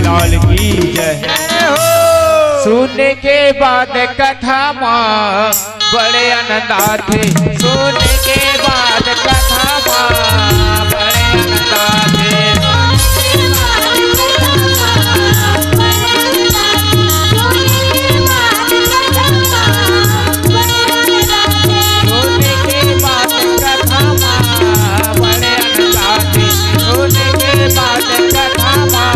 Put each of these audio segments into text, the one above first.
लाल की जय। सुनने के बाद कथा माँ बड़े आनंद आते, सुनने के बाद कथा माँ बड़े आनंद आते। सुनने के बाद कथा माँ बड़े आनंद आते, सुनने के बाद कथा माँ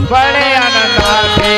बड़े आनंद आते।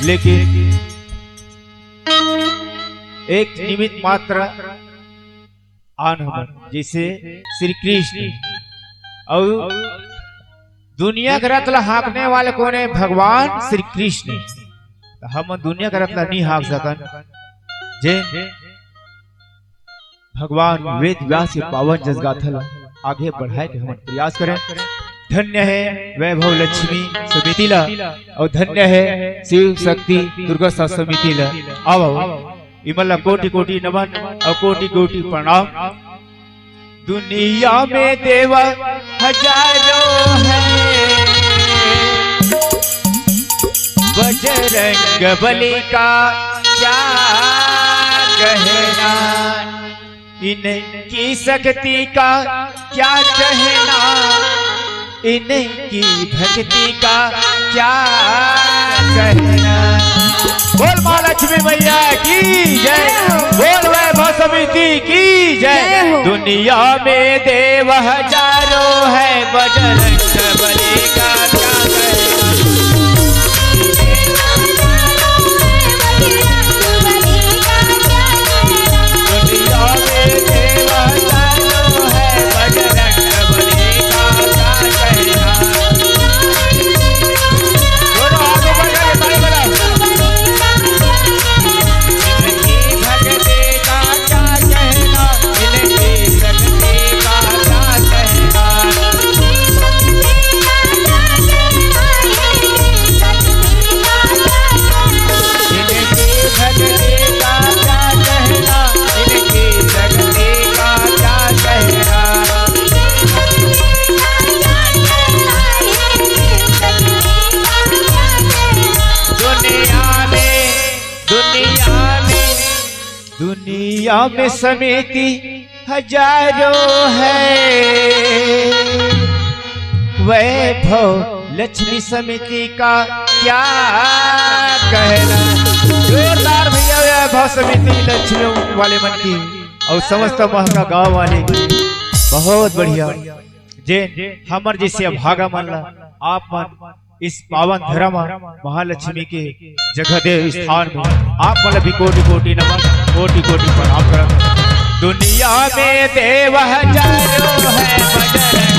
लेकिन एक निमित्त मात्र आन जिसे श्री कृष्ण और दुनिया का रतला हाँकने वाले कौन है? भगवान श्री कृष्ण। हम दुनिया का रतला नहीं हाँक सकन जे भगवान वेद व्यास के पावन जस गाथल आगे बढ़ाए के हम प्रयास करें। धन्य है वैभव लक्ष्मी समिति ला और धन्य है शिव शक्ति दुर्गा समिति ला। आओ इमला कोटि कोटि नमन और कोटि कोटि प्रणाम। दुनिया में देवा हजारों है, बजरंग बली का क्या कहना, इनकी शक्ति का क्या कहना, इनकी भक्ति का क्या कहना। बोल माँ लक्ष्मी मैया की जय, बोल वैभव समिति की जय। दुनिया में देव हजारों है, बजरंग बली का क्या कहना। दुनिया में देव हजारों है, बजरंग बली का क्या कहना। बोलो आगे बढ़ गए ताली बजाओ। दुनिया में समिति हजारों है, वैभव लक्ष्मी समिति का क्या कहना। जोरदार भैया वैभव समिति लक्ष्मी वाले मन की और समस्त महका गांव वाले की बहुत बढ़िया। जे हमर जैसे अभागा मन ला आप मन इस पावन धर्म महालक्ष्मी के जगह दे स्थान में आप मतलब भी कोटि कोटि नमन कोटि कोटि प्रणाम करत। दुनिया में देव हजारों है, बजरंग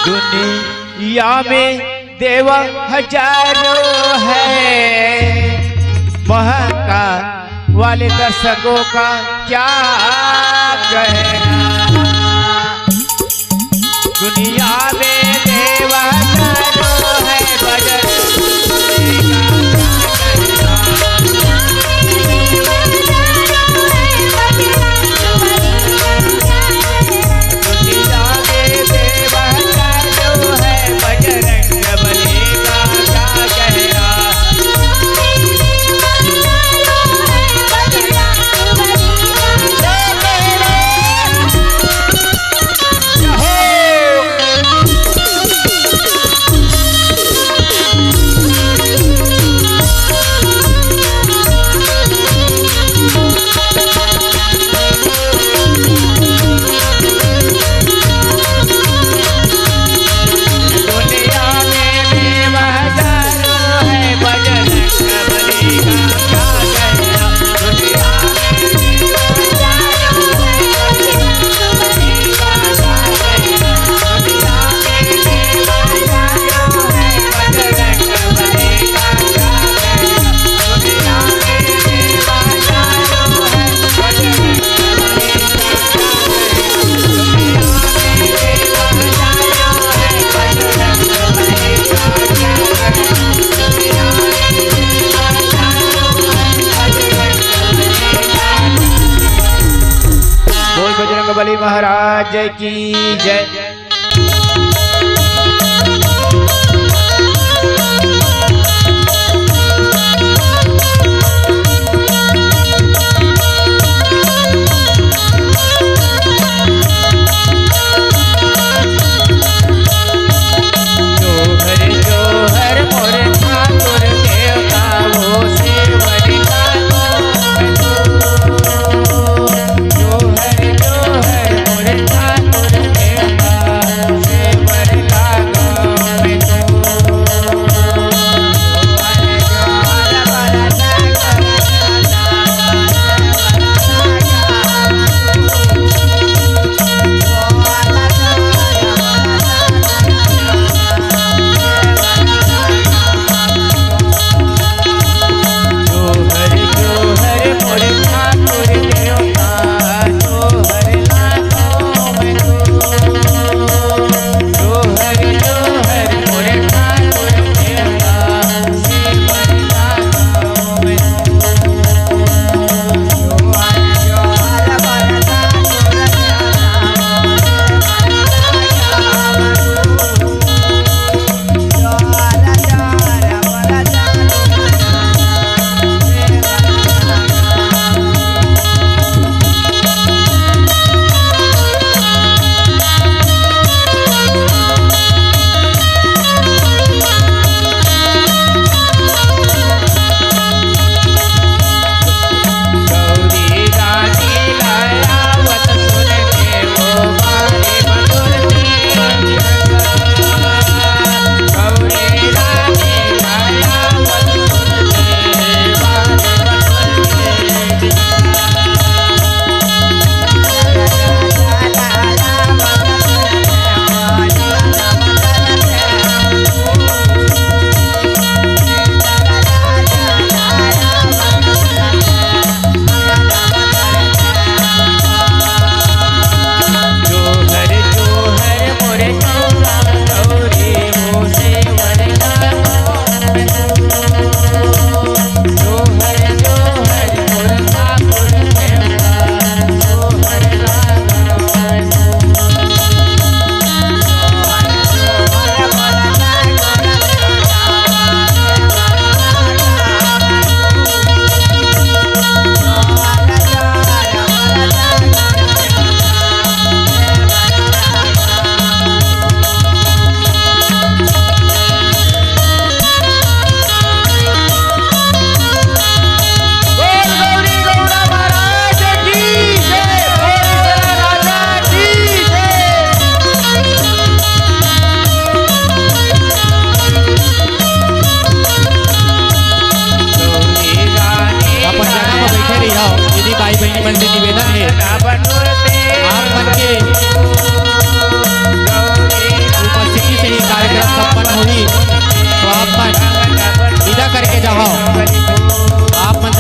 दुनिया में देव हजारों है, महका वाले दर्शकों का क्या कहना। दुनिया में देव हजारों है, बजरंग बली का महाराज की जय।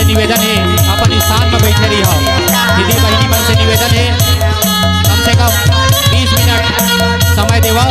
निवेदन है अपन स्थान में बैठे रही हो। दीदी बहनी मन से निवेदन है कम से कम 20 मिनट समय देवा।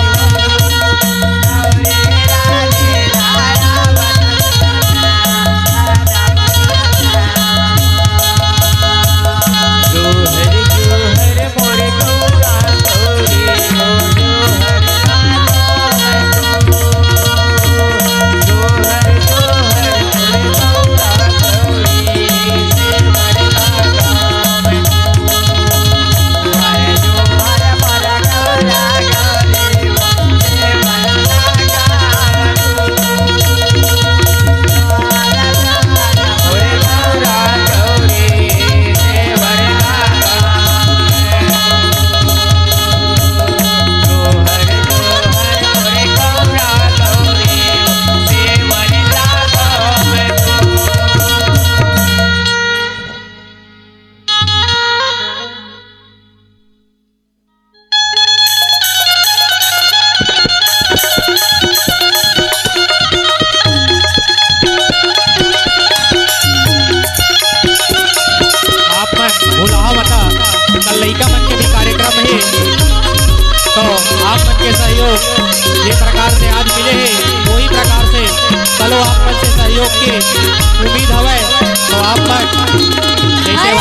सहयोग ये प्रकार से आज मिले हैं वही प्रकार से चलो आप मन से सहयोग की उम्मीद हवे तो आप मन जैसे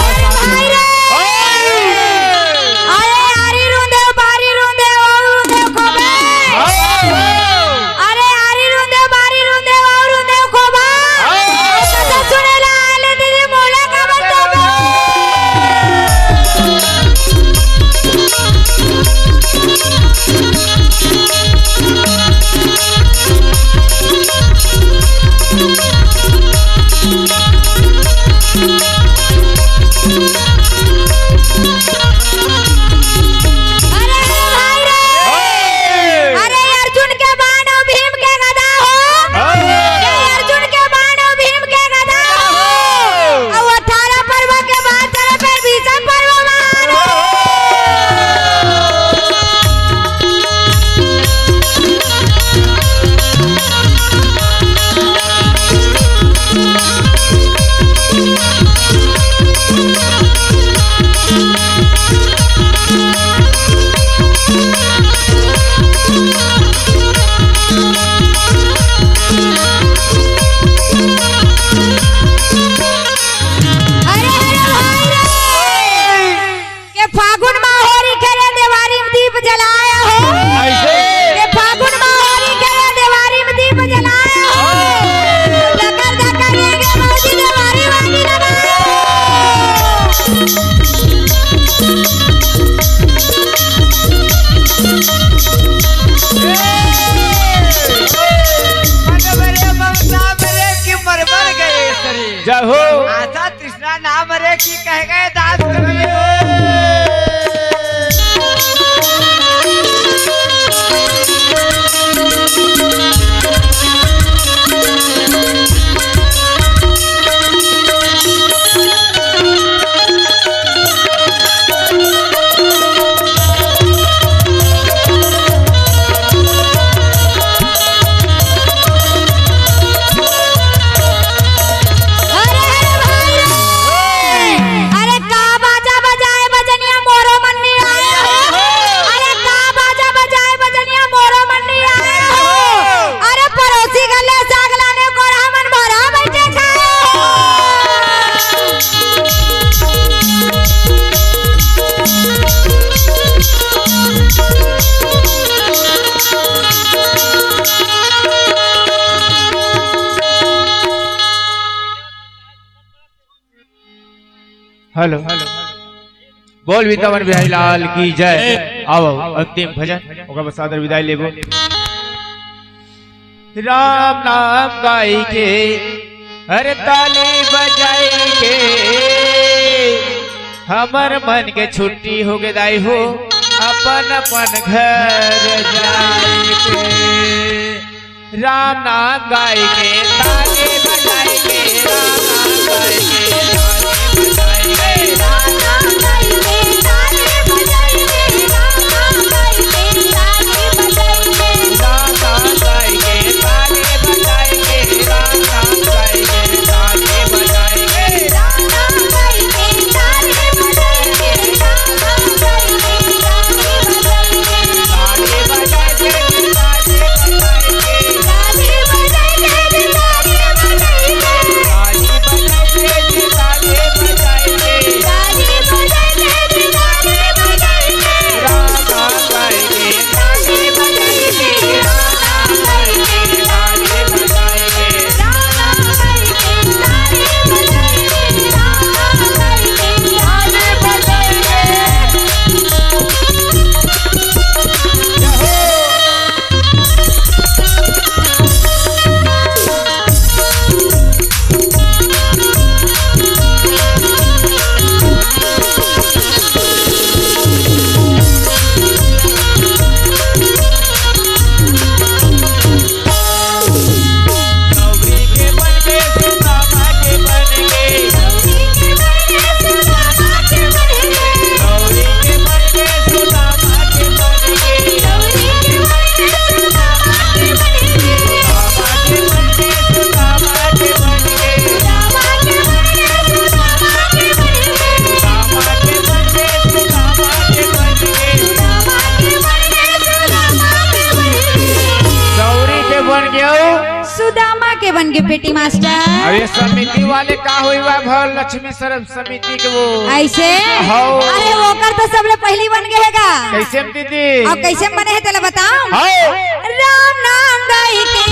जय हो। आशा तृष्णा नाम रे की कह गए दास कबीर। हेलो बोल वृंदावन बिहारी लाल की जय। आओ अंतिम भजन ओकर बाद सादर विदाई लेबो। राम नाम गाई के हर ताली बजाई के हमर मन के छुट्टी हो गए दाई हो अपन अपन घर जाए के। राम नाम गाई के ताली बजाई के राम नाम गाई के सुदामा के बन के बेटी मास्टर। अरे समिति वाले का हुई भर लक्ष्मी सरब समिति के वो ऐसे हो। अरे ओकर तो सबले पहली बन गएगा। कैसे दीदी और कैसे बने है तेला बताओ। हो। राम नाम गाई के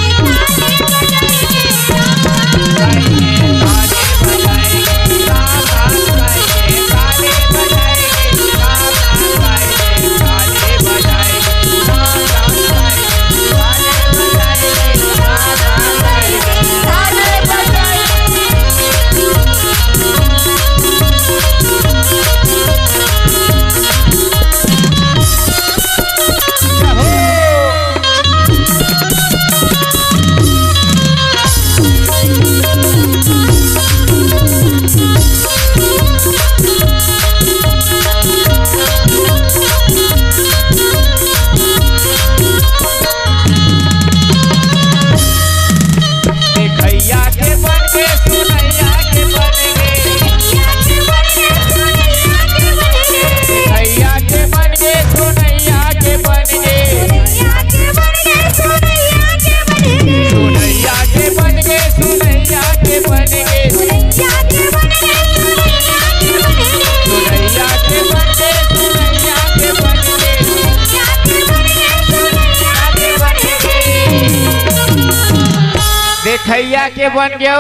देखैया के बन गया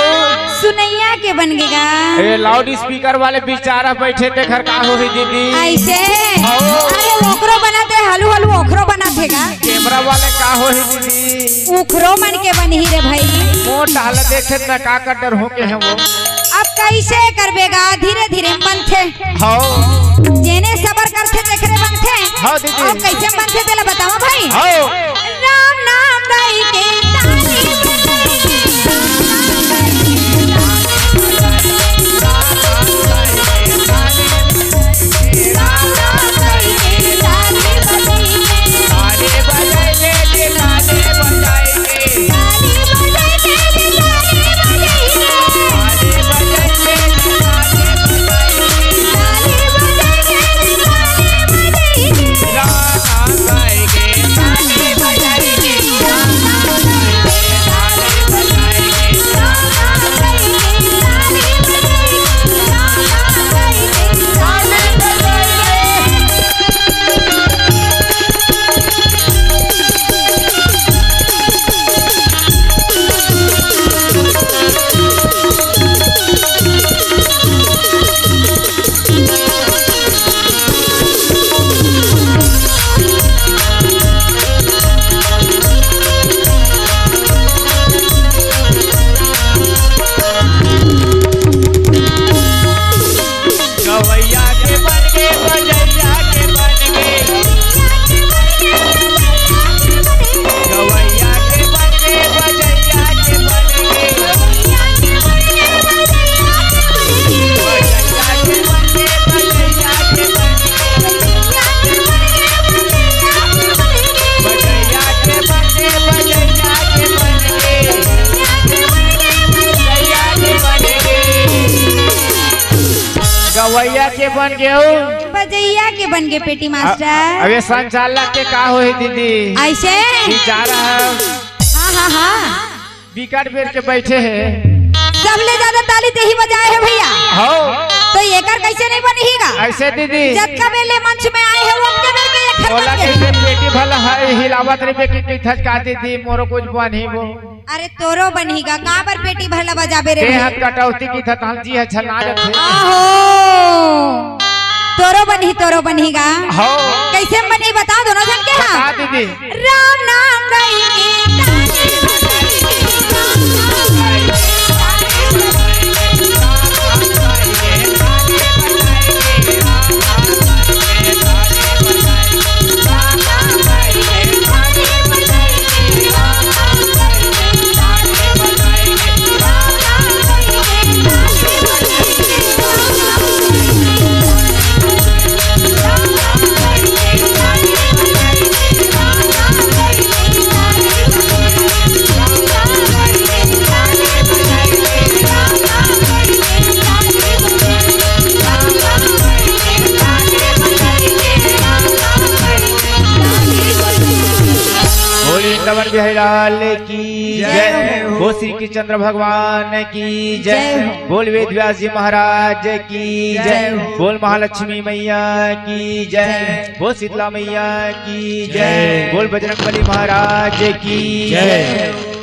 सुनैया के बन गएगा। अरे लाउड स्पीकर वाले बेचारा बैठे थे घर का हो दीदी ऐसे अरे ओकरो बनाते हलू हलू ओकरो बनातेगा। कैमरा वाले का हो दीदी उखरो मन के बन ही रे भाई। मोट हाल देखे न का डर हो के है वो। अब कैसे करबेगा धीरे धीरे बनथे हो जेने सबर करथे तेकरे बनथे हाँ दीदी। और कैसे बनथे तेला बताओ भाई हो राम नाम गाई के ताली राम नाम गाई के ताली बजाई ताले बजाएंगे जी, ताले बजाएंगे, ताली बजाई के ताली बजाई ताले बजाएंगे जी, ताले बजाएंगे, गाना गाएंगे, ताले बजाएंगे, ताले बजाएंगे, ताले बजाएंगे। गवैया के बन गे, बजैया के बन गे, गवैया के बन गे, बजैया के बन गे, बजैया के बन गे, बजैया के बन गे, बजैया के बन गे, बजैया के बन गे, बजैया के बन गे। गवैया के बन गए हो बजैया के बन गए पेटी मास्टर अबे संचालक के का होई दीदी ऐसे ई जा रहा है हाँ हाँ हाँ विकट बेर के बैठे है सबले ज्यादा ताली ते ही बजाए है भैया हो तो एकर कैसे नहीं बनेगा ऐसे दीदी जब का बेले मंच में आए हैं उनके बेर के एक बोला खत्म कैसे पेटी भला है हिलावत रे पे की थचका दीदी मोरो कुछ बनी वो अरे तोरो बनेगा कहाँ पर पेटी भला बजाबे रे ते भैया? हाथ कटौती की थकान जी है छलना जाते आहो तोरो बनेगा हो कैसे बनी बता दोनों जन के बता हाँ दीदी राम नाम गाई के ताली वृंदावन बिहारी लाल की जय हो श्री कृष्ण भगवान की जय बोल वेद व्यास जी महाराज की जय बोल महालक्ष्मी मैया की जय बोल शीतला मैया की जय बोल बजरंगबली महाराज की जय।